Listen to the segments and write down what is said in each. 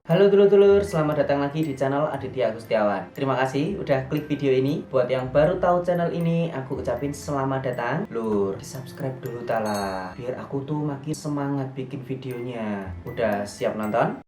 Halo dulur-dulur, selamat datang lagi di channel Aditya Agustiawan. Terima kasih udah klik video ini. Buat yang baru tahu channel ini, aku ucapin selamat datang. Lur, di subscribe dulu tala, biar aku tuh makin semangat bikin videonya. Udah siap nonton?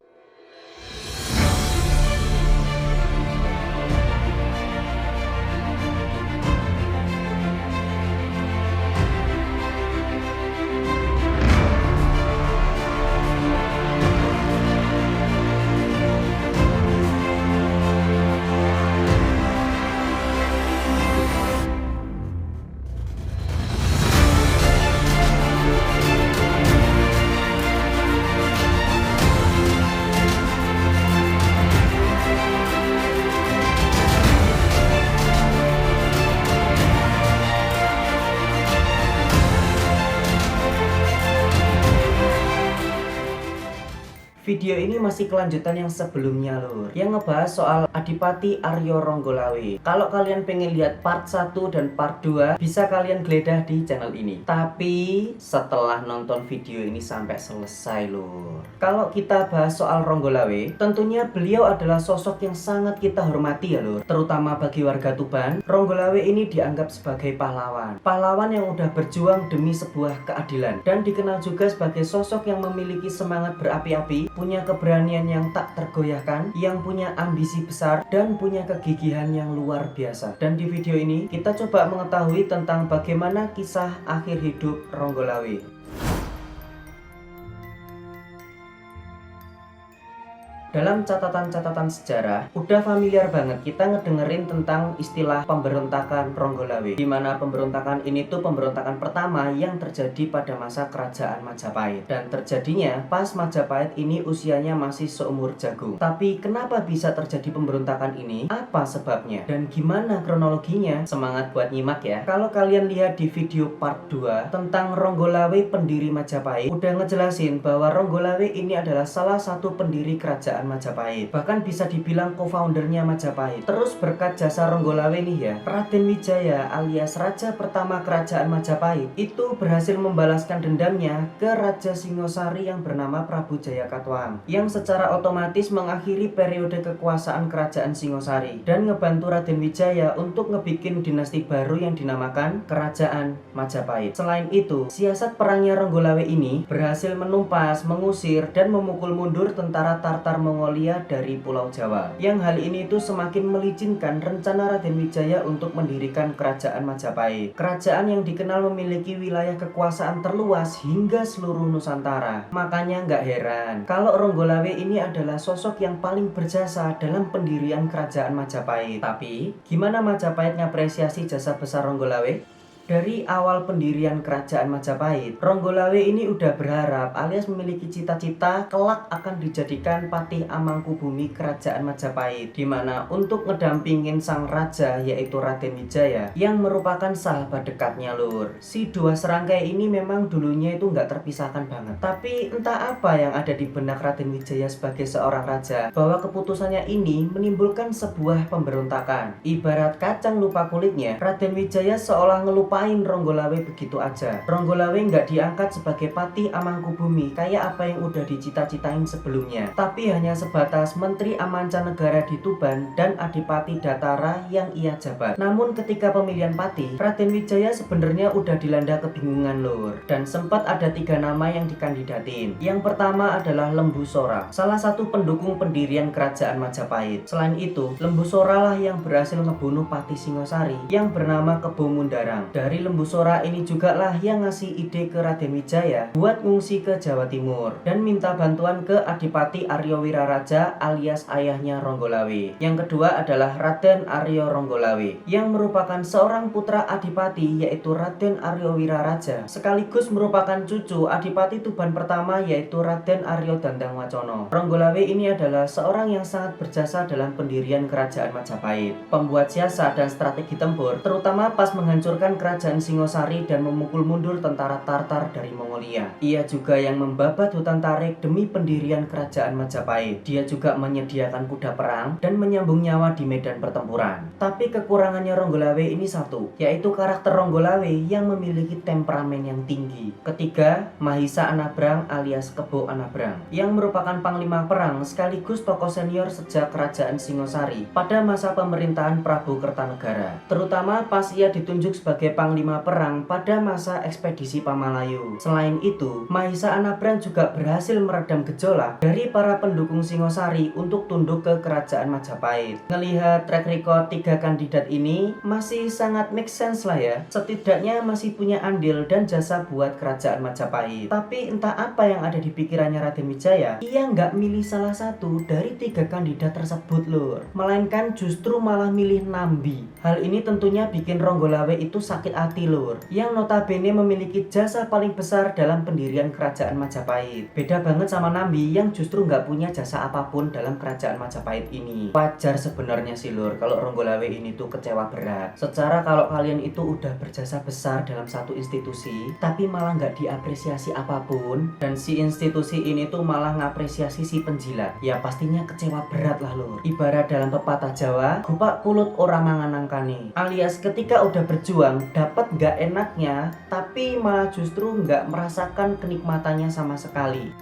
Video ini masih kelanjutan yang sebelumnya lur, yang ngebahas soal Adipati Aryo Ronggolawe. Kalau kalian pengen lihat part 1 dan part 2, bisa kalian geledah di channel ini. Tapi setelah nonton video ini sampai selesai lur, kalau kita bahas soal Ronggolawe, tentunya beliau adalah sosok yang sangat kita hormati ya lur. Terutama bagi warga Tuban, Ronggolawe ini dianggap sebagai pahlawan. Pahlawan yang udah berjuang demi sebuah keadilan, dan dikenal juga sebagai sosok yang memiliki semangat berapi-api, punya keberanian yang tak tergoyahkan, yang punya ambisi besar, dan punya kegigihan yang luar biasa. Dan di video ini kita coba mengetahui tentang bagaimana kisah akhir hidup Ronggolawe. Dalam catatan-catatan sejarah, udah familiar banget kita ngedengerin tentang istilah pemberontakan Ronggolawe. Dimana pemberontakan ini tuh pemberontakan pertama yang terjadi pada masa kerajaan Majapahit. Dan terjadinya pas Majapahit ini usianya masih seumur jagung. Tapi kenapa bisa terjadi pemberontakan ini? Apa sebabnya? Dan gimana kronologinya? Semangat buat nyimak ya. Kalau kalian lihat di video part 2 tentang Ronggolawe pendiri Majapahit, udah ngejelasin bahwa Ronggolawe ini adalah salah satu pendiri kerajaan Majapahit, bahkan bisa dibilang co-foundernya Majapahit. Terus berkat jasa Ronggolawe nih ya, Raden Wijaya alias raja pertama kerajaan Majapahit itu berhasil membalaskan dendamnya ke Raja Singosari yang bernama Prabu Jayakatwang, yang secara otomatis mengakhiri periode kekuasaan kerajaan Singosari dan ngebantu Raden Wijaya untuk ngebikin dinasti baru yang dinamakan Kerajaan Majapahit. Selain itu, siasat perangnya Ronggolawe ini berhasil menumpas, mengusir, dan memukul mundur tentara Tartar Mongolia dari Pulau Jawa. Yang hal ini itu semakin melicinkan rencana Raden Wijaya untuk mendirikan Kerajaan Majapahit. Kerajaan yang dikenal memiliki wilayah kekuasaan terluas hingga seluruh Nusantara. Makanya nggak heran kalau Ronggolawe ini adalah sosok yang paling berjasa dalam pendirian Kerajaan Majapahit. Tapi, gimana Majapahit ngapresiasi jasa besar Ronggolawe? Dari awal pendirian kerajaan Majapahit, Ronggolawe ini udah berharap alias memiliki cita-cita kelak akan dijadikan patih Amangkubumi kerajaan Majapahit, dimana untuk ngedampingin sang raja yaitu Raden Wijaya yang merupakan sahabat dekatnya lur. Si dua serangkai ini memang dulunya itu nggak terpisahkan banget. Tapi entah apa yang ada di benak Raden Wijaya sebagai seorang raja, bahwa keputusannya ini menimbulkan sebuah pemberontakan. Ibarat kacang lupa kulitnya, Raden Wijaya seolah ngelupain Ronggolawe begitu aja. Ronggolawe nggak diangkat sebagai patih Amangkubumi kayak apa yang udah dicita-citain sebelumnya, tapi hanya sebatas Menteri Amancanegara di Tuban dan Adipati Datara yang ia jabat. Namun ketika pemilihan patih, Raden Wijaya sebenarnya udah dilanda kebingungan lur, dan sempat ada 3 nama yang dikandidatin. Yang pertama adalah Lembu Sora, salah satu pendukung pendirian kerajaan Majapahit. Selain itu, Lembu Sora lah yang berhasil ngebunuh Patih Singosari yang bernama Kebo Mundarang. Dari Lembu Sora ini juga lah yang ngasih ide ke Raden Wijaya buat ngungsi ke Jawa Timur dan minta bantuan ke Adipati Aryo Wiraraja alias ayahnya Ronggolawe. Yang kedua adalah Raden Aryo Ronggolawe yang merupakan seorang putra Adipati yaitu Raden Aryo Wiraraja, sekaligus merupakan cucu Adipati Tuban pertama yaitu Raden Aryo Dandang Wacono. Ronggolawe ini adalah seorang yang sangat berjasa dalam pendirian kerajaan Majapahit, pembuat siasat dan strategi tempur, terutama pas menghancurkan kerajaan kerajaan Singosari dan memukul mundur tentara Tartar dari Mongolia. Ia juga yang membabat hutan tarik demi pendirian kerajaan Majapahit. Dia juga menyediakan kuda perang dan menyambung nyawa di medan pertempuran. Tapi kekurangannya Ronggolawe ini satu, yaitu karakter Ronggolawe yang memiliki temperamen yang tinggi. Ketiga, Mahisa Anabrang alias Kebo Anabrang, yang merupakan panglima perang sekaligus tokoh senior sejak kerajaan Singosari pada masa pemerintahan Prabu Kertanegara, terutama pas ia ditunjuk sebagai panglima perang pada masa ekspedisi Pamalayu. Selain itu, Mahisa Anabrang juga berhasil meredam gejolak dari para pendukung Singosari untuk tunduk ke kerajaan Majapahit. Ngelihat track record 3 kandidat ini masih sangat make sense lah ya, setidaknya masih punya andil dan jasa buat kerajaan Majapahit. Tapi entah apa yang ada di pikirannya Raden Wijaya, ia nggak milih salah satu dari 3 kandidat tersebut lur, melainkan justru malah milih Nambi. Hal ini tentunya bikin Ronggolawe itu sakit hati lur, yang notabene memiliki jasa paling besar dalam pendirian kerajaan Majapahit. Beda banget sama Nambi yang justru nggak punya jasa apapun dalam kerajaan Majapahit ini. Wajar sebenarnya sih lur kalau Ronggolawe ini tuh kecewa berat. Secara kalau kalian itu udah berjasa besar dalam satu institusi, tapi malah nggak diapresiasi apapun, dan si institusi ini tuh malah ngapresiasi si penjilat, ya pastinya kecewa berat lah lur. Ibarat dalam pepatah Jawa, gupak kulut orang manganangkane, alias ketika udah berjuang dapat nggak enaknya, tapi malah justru nggak merasakan kenikmatannya sama sekali.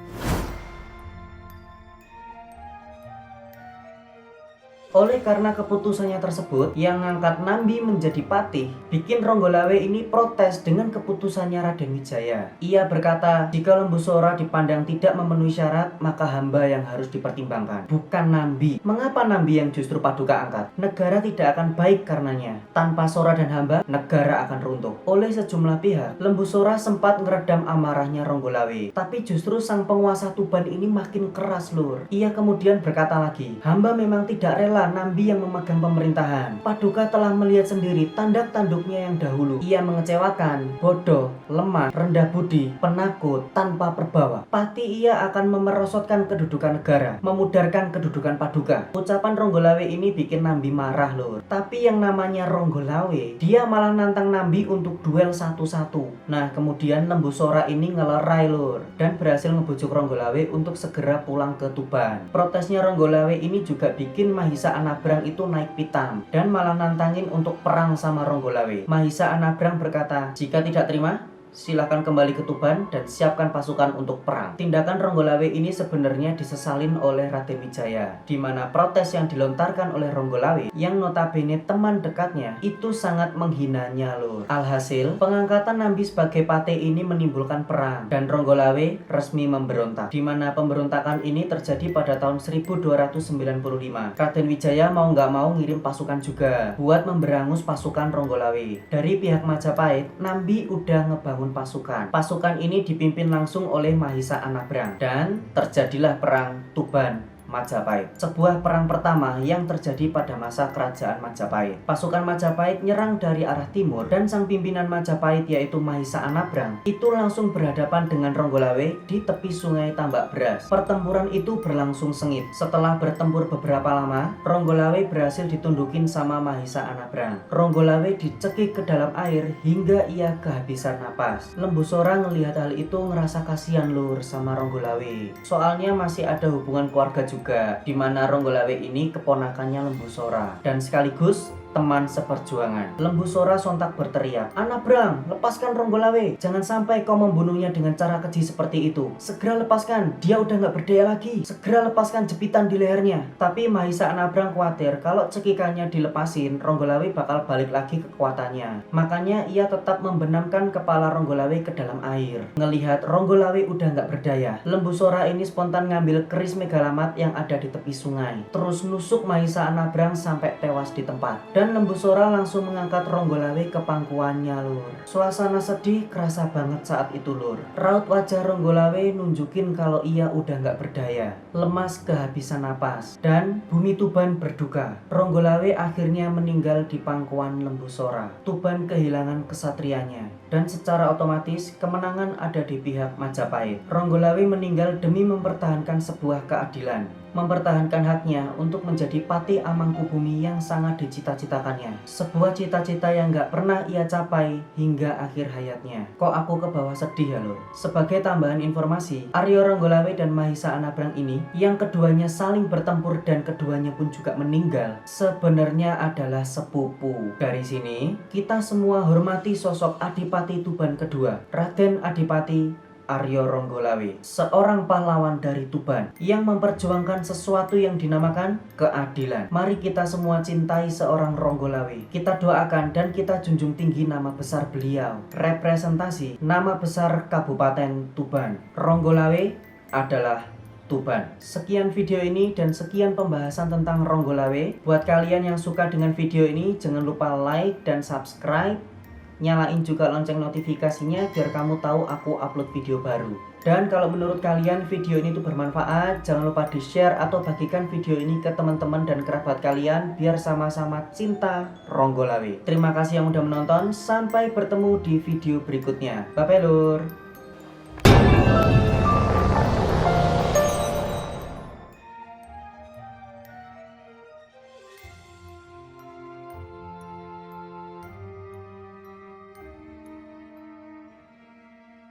Oleh karena keputusannya tersebut yang ngangkat Nambi menjadi patih, bikin Ronggolawe ini protes dengan keputusannya Raden Wijaya. Ia berkata, jika Lembu Sora dipandang tidak memenuhi syarat, maka hamba yang harus dipertimbangkan, bukan Nambi. Mengapa Nambi yang justru Paduka angkat? Negara tidak akan baik karenanya. Tanpa Sora dan hamba, negara akan runtuh. Oleh sejumlah pihak, Lembu Sora sempat meredam amarahnya Ronggolawe, tapi justru sang penguasa Tuban ini makin keras lur. Ia kemudian berkata lagi, hamba memang tidak rela Nambi yang memegang pemerintahan. Paduka telah melihat sendiri tanda tanduknya yang dahulu. Ia mengecewakan, bodoh, lemah, rendah budi, penakut, tanpa perbawa. Pasti ia akan memerosotkan kedudukan negara, memudarkan kedudukan Paduka. Ucapan Ronggolawe ini bikin Nambi marah lur. Tapi yang namanya Ronggolawe, dia malah nantang Nambi untuk duel satu-satu. Nah kemudian Lembu Sora ini ngelerai lur, dan berhasil ngebujuk Ronggolawe untuk segera pulang ke Tuban. Protesnya Ronggolawe ini juga bikin Mahisa Anabrang itu naik pitam dan malah nantangin untuk perang sama Ronggolawe. Mahisa Anabrang berkata, jika tidak terima, silakan kembali ke Tuban dan siapkan pasukan untuk perang. Tindakan Ronggolawe ini sebenarnya disesalin oleh Raden Wijaya, di mana protes yang dilontarkan oleh Ronggolawe yang notabene teman dekatnya itu sangat menghinanya lur. Alhasil, pengangkatan Nambi sebagai patih ini menimbulkan perang dan Ronggolawe resmi memberontak, di mana pemberontakan ini terjadi pada tahun 1295. Raden Wijaya mau nggak mau ngirim pasukan juga buat memberangus pasukan Ronggolawe. Dari pihak Majapahit, Nambi udah ngebangun pasukan. Pasukan ini dipimpin langsung oleh Mahisa Anabrang dan terjadilah perang Tuban Majapahit, sebuah perang pertama yang terjadi pada masa kerajaan Majapahit. Pasukan Majapahit nyerang dari arah timur dan sang pimpinan Majapahit yaitu Mahisa Anabrang itu langsung berhadapan dengan Ronggolawe di tepi sungai Tambak Beras. Pertempuran itu berlangsung sengit. Setelah bertempur beberapa lama, Ronggolawe berhasil ditundukin sama Mahisa Anabrang. Ronggolawe dicekik ke dalam air hingga ia kehabisan napas. Lembu Sora ngelihat hal itu ngerasa kasihan lur sama Ronggolawe. Soalnya masih ada hubungan keluarga juga, di mana Ronggolawe ini keponakannya Lembu Sora dan sekaligus teman seperjuangan. Lembu Sora sontak berteriak, Anabrang, lepaskan Ronggolawe. Jangan sampai kau membunuhnya dengan cara keji seperti itu. Segera lepaskan, dia udah nggak berdaya lagi. Segera lepaskan jepitan di lehernya. Tapi Mahisa Anabrang khawatir kalau cekikannya dilepasin, Ronggolawe bakal balik lagi kekuatannya. Makanya ia tetap membenamkan kepala Ronggolawe ke dalam air. Ngelihat Ronggolawe udah nggak berdaya, Lembu Sora ini spontan ngambil keris megalamat yang ada di tepi sungai, terus nusuk Mahisa Anabrang sampai tewas di tempat. Dan Lembu Sora langsung mengangkat Ronggolawe ke pangkuannya lur. Suasana sedih kerasa banget saat itu lur. Raut wajah Ronggolawe nunjukin kalau ia udah nggak berdaya, lemas kehabisan napas, dan bumi Tuban berduka. Ronggolawe akhirnya meninggal di pangkuan Lembu Sora. Tuban kehilangan kesatrianya dan secara otomatis kemenangan ada di pihak Majapahit. Ronggolawe meninggal demi mempertahankan sebuah keadilan. mempertahankan haknya untuk menjadi Pati Amangkubumi yang sangat dicita-citakannya. Sebuah cita-cita yang gak pernah ia capai hingga akhir hayatnya. Kok aku ke bawah sedih ya lur? Sebagai tambahan informasi, Aryo Ronggolawe dan Mahisa Anabrang ini yang keduanya saling bertempur dan keduanya pun juga meninggal, sebenarnya adalah sepupu. Dari sini, kita semua hormati sosok Adipati Tuban kedua, Raden Adipati Aryo Ronggolawe, seorang pahlawan dari Tuban yang memperjuangkan sesuatu yang dinamakan keadilan. Mari kita semua cintai seorang Ronggolawe. Kita doakan dan kita junjung tinggi nama besar beliau. Representasi nama besar Kabupaten Tuban. Ronggolawe adalah Tuban. Sekian video ini dan sekian pembahasan tentang Ronggolawe. Buat kalian yang suka dengan video ini, jangan lupa like dan subscribe. Nyalain juga lonceng notifikasinya biar kamu tahu aku upload video baru. Dan kalau menurut kalian video ini tuh bermanfaat, jangan lupa di share atau bagikan video ini ke teman-teman dan kerabat kalian biar sama-sama cinta Ronggolawe. Terima kasih yang udah menonton, sampai bertemu di video berikutnya. Bye bye lur.